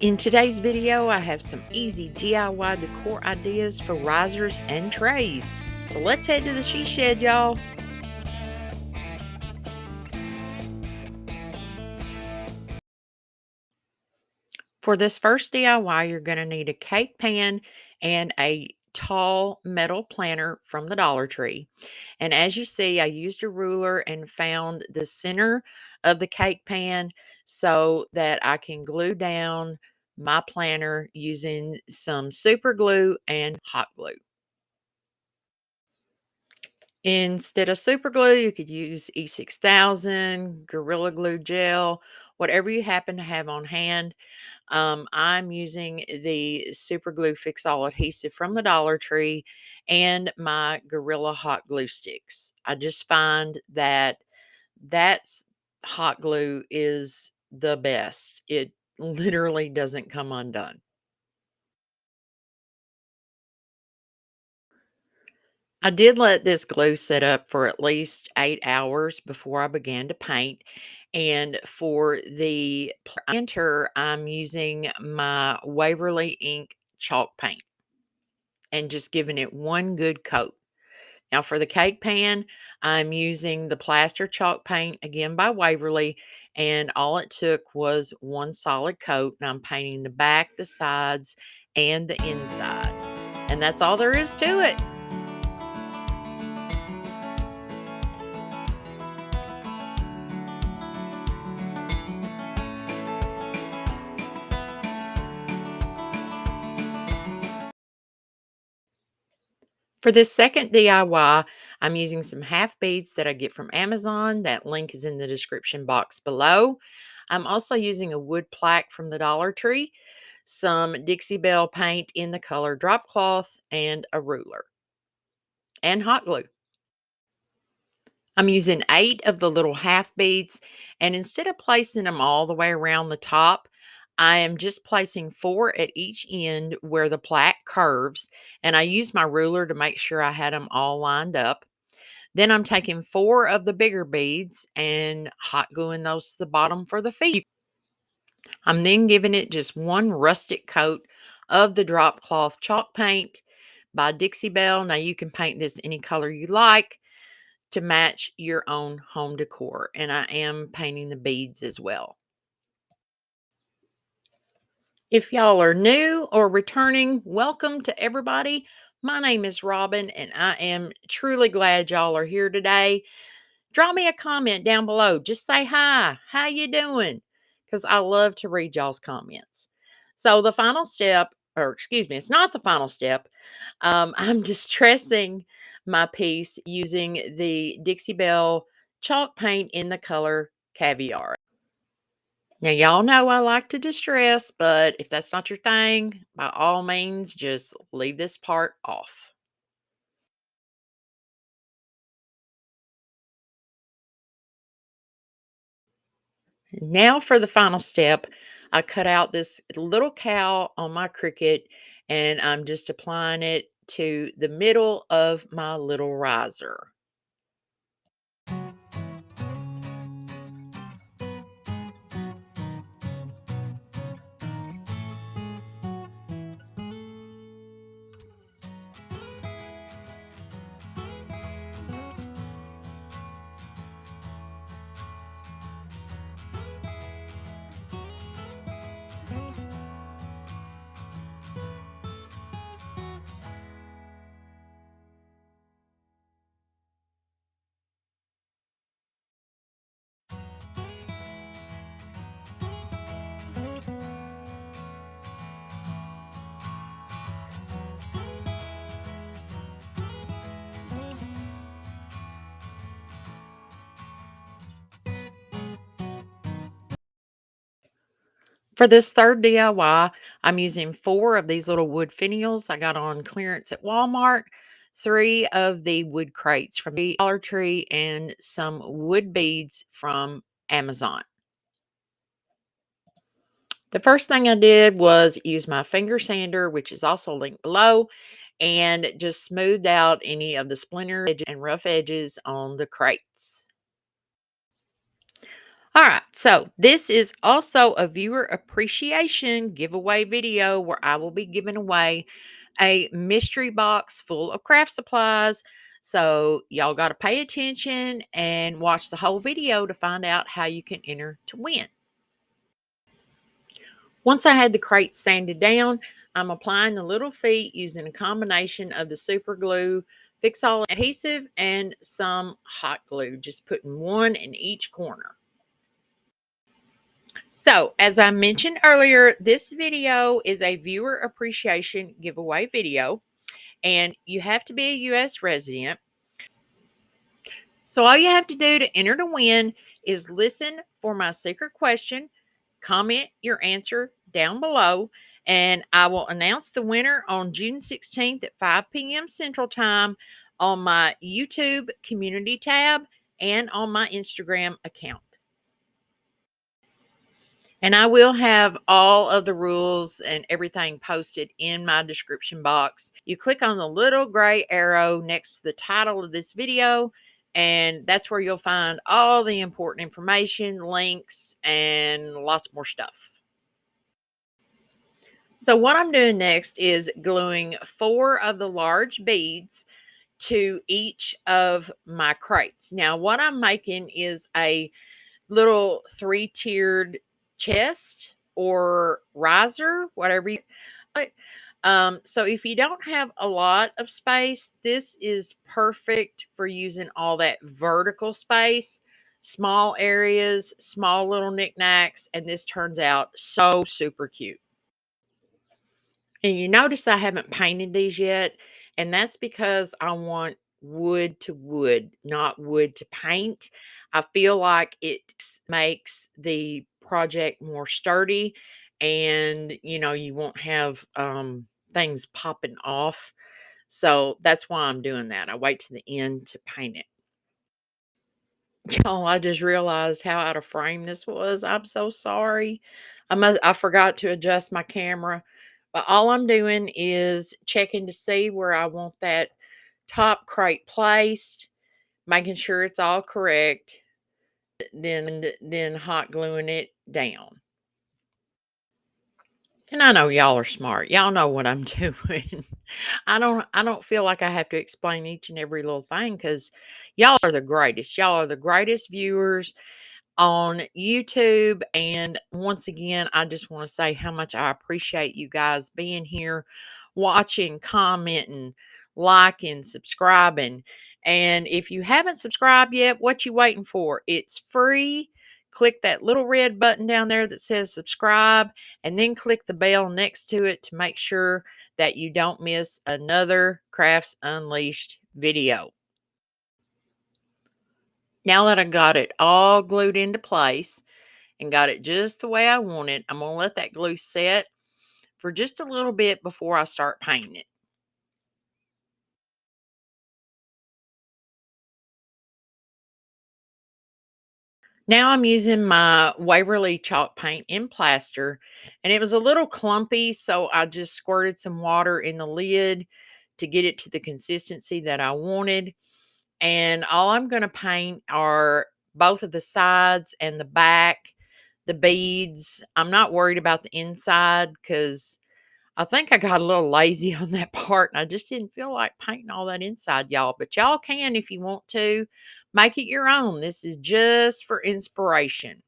In today's video, I have some easy DIY decor ideas for risers and trays. So let's head to the she shed, y'all. For this first DIY, you're going to need a cake pan and a tall metal planter from the Dollar Tree. And as you see, I used a ruler and found the center of the cake pan so that I can glue down my planter using some super glue and hot glue. Instead of super glue, you could use E6000, Gorilla Glue gel, whatever you happen to have on hand. I'm using the super glue fix all adhesive from the Dollar Tree and my Gorilla hot glue sticks. I just find that that's hot glue is the best. It literally doesn't come undone. I did let this glue set up for at least 8 hours before I began to paint. And for the planter, I'm using my Waverly ink chalk paint and just giving it one good coat. Now for the cake pan, I'm using the plaster chalk paint again by Waverly, and all it took was one solid coat. And I'm painting the back, the sides, and the inside. And that's all there is to it. For this second DIY, I'm using some half beads that I get from Amazon. That link is in the description box below. I'm also using a wood plaque from the Dollar Tree, some Dixie Belle paint in the color drop cloth, and a ruler and hot glue. I'm using 8 of the little half beads, and instead of placing them all the way around the top, I am just placing 4 at each end where the plaque curves, and I use my ruler to make sure I had them all lined up. Then I'm taking 4 of the bigger beads and hot gluing those to the bottom for the feet. I'm then giving it just one rustic coat of the drop cloth chalk paint by Dixie Belle. Now you can paint this any color you like to match your own home decor. And I am painting the beads as well. If y'all are new or returning, welcome to everybody. My name is Robin, and I am truly glad y'all are here today. Drop me a comment down below. Just say hi. How you doing? Because I love to read y'all's comments. So the final step, or excuse me, it's not the final step. I'm distressing my piece using the Dixie Belle chalk paint in the color Caviar. Now, y'all know I like to distress, but if that's not your thing, by all means, just leave this part off. Now for the final step, I cut out this little cow on my Cricut, and I'm just applying it to the middle of my little riser. For this third DIY, I'm using 4 of these little wood finials I got on clearance at Walmart, 3 of the wood crates from the Dollar Tree, and some wood beads from Amazon. The first thing I did was use my finger sander, which is also linked below, and just smoothed out any of the splinter and rough edges on the crates. All right, so this is also a viewer appreciation giveaway video where I will be giving away a mystery box full of craft supplies. So, y'all got to pay attention and watch the whole video to find out how you can enter to win. Once I had the crates sanded down, I'm applying the little feet using a combination of the super glue, fix all adhesive, and some hot glue, just putting one in each corner. So, as I mentioned earlier, this video is a viewer appreciation giveaway video, and you have to be a U.S. resident. So, all you have to do to enter to win is listen for my secret question, comment your answer down below, and I will announce the winner on June 16th at 5 p.m. Central Time on my YouTube community tab and on my Instagram account. And I will have all of the rules and everything posted in my description box. You click on the little gray arrow next to the title of this video, and that's where you'll find all the important information, links, and lots more stuff. So, what I'm doing next is gluing 4 of the large beads to each of my crates. Now, what I'm making is a little 3-tiered chest or riser, whatever you like. So if you don't have a lot of space, this is perfect for using all that vertical space, small areas, small little knickknacks, and this turns out so super cute. And you notice I haven't painted these yet, and that's because I want wood to wood, not wood to paint. I feel like it makes the project more sturdy and you won't have things popping off. So that's why I'm doing that. I wait to the end to paint it. Y'all, I just realized how out of frame this was. I'm so sorry. I forgot to adjust my camera. But all I'm doing is checking to see where I want that top crate placed, making sure it's all correct, then hot gluing it down. And I know y'all are smart. Y'all know what I'm doing. I don't feel like I have to explain each and every little thing cuz y'all are the greatest. Y'all are the greatest viewers on YouTube. And once again, I just want to say how much I appreciate you guys being here, watching, commenting, liking, subscribing. And if you haven't subscribed yet, what you waiting for? It's free. Click that little red button down there that says subscribe, and then click the bell next to it to make sure that you don't miss another Crafts Unleashed video. Now that I got it all glued into place, and got it just the way I want it, I'm going to let that glue set for just a little bit before I start painting it. Now I'm using my Waverly chalk paint in plaster, and it was a little clumpy, so I just squirted some water in the lid to get it to the consistency that I wanted. And all I'm going to paint are both of the sides and the back, the beads. I'm not worried about the inside because I think I got a little lazy on that part, and I just didn't feel like painting all that inside, y'all. But y'all can if you want to. Make it your own. This is just for inspiration.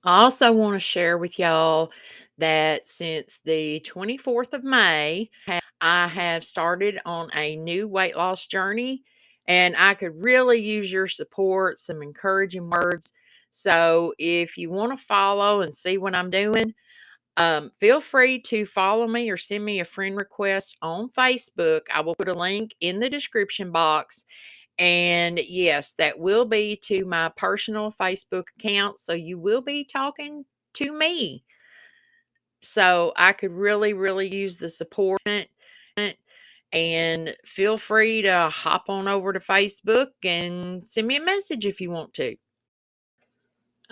I also want to share with y'all that since the 24th of May, I have started on a new weight loss journey, and I could really use your support, some encouraging words. So if you want to follow and see what I'm doing, feel free to follow me or send me a friend request on Facebook. I will put a link in the description box. And yes, that will be to my personal Facebook account. So you will be talking to me. So I could really, really use the support. And feel free to hop on over to Facebook and send me a message if you want to.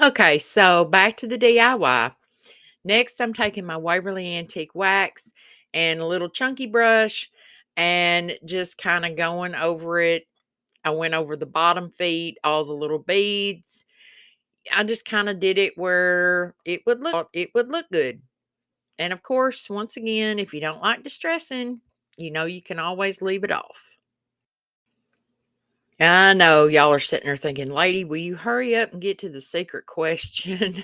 Okay, so back to the DIY. Next, I'm taking my Waverly Antique Wax and a little chunky brush and just kind of going over it I went over the bottom feet, all the little beads. I just kind of did it where it would look good. And of course, once again, if you don't like distressing, you can always leave it off. I know y'all are sitting there thinking, lady, will you hurry up and get to the secret question?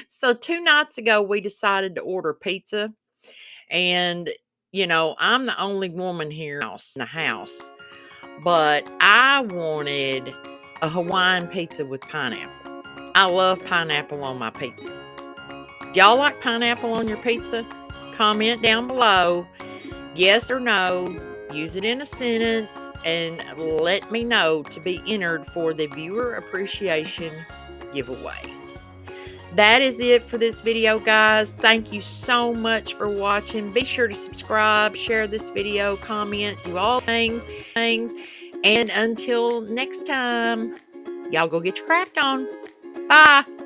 So 2 nights ago, we decided to order pizza. And, I'm the only woman here in the house, but I wanted a Hawaiian pizza with pineapple. I love pineapple on my pizza. Do y'all like pineapple on your pizza? Comment down below, yes or no. Use it in a sentence and let me know to be entered for the viewer appreciation giveaway. That is it for this video, guys. Thank you so much for watching. Be sure to subscribe, share this video, comment, do all things. And until next time, y'all go get your craft on. Bye.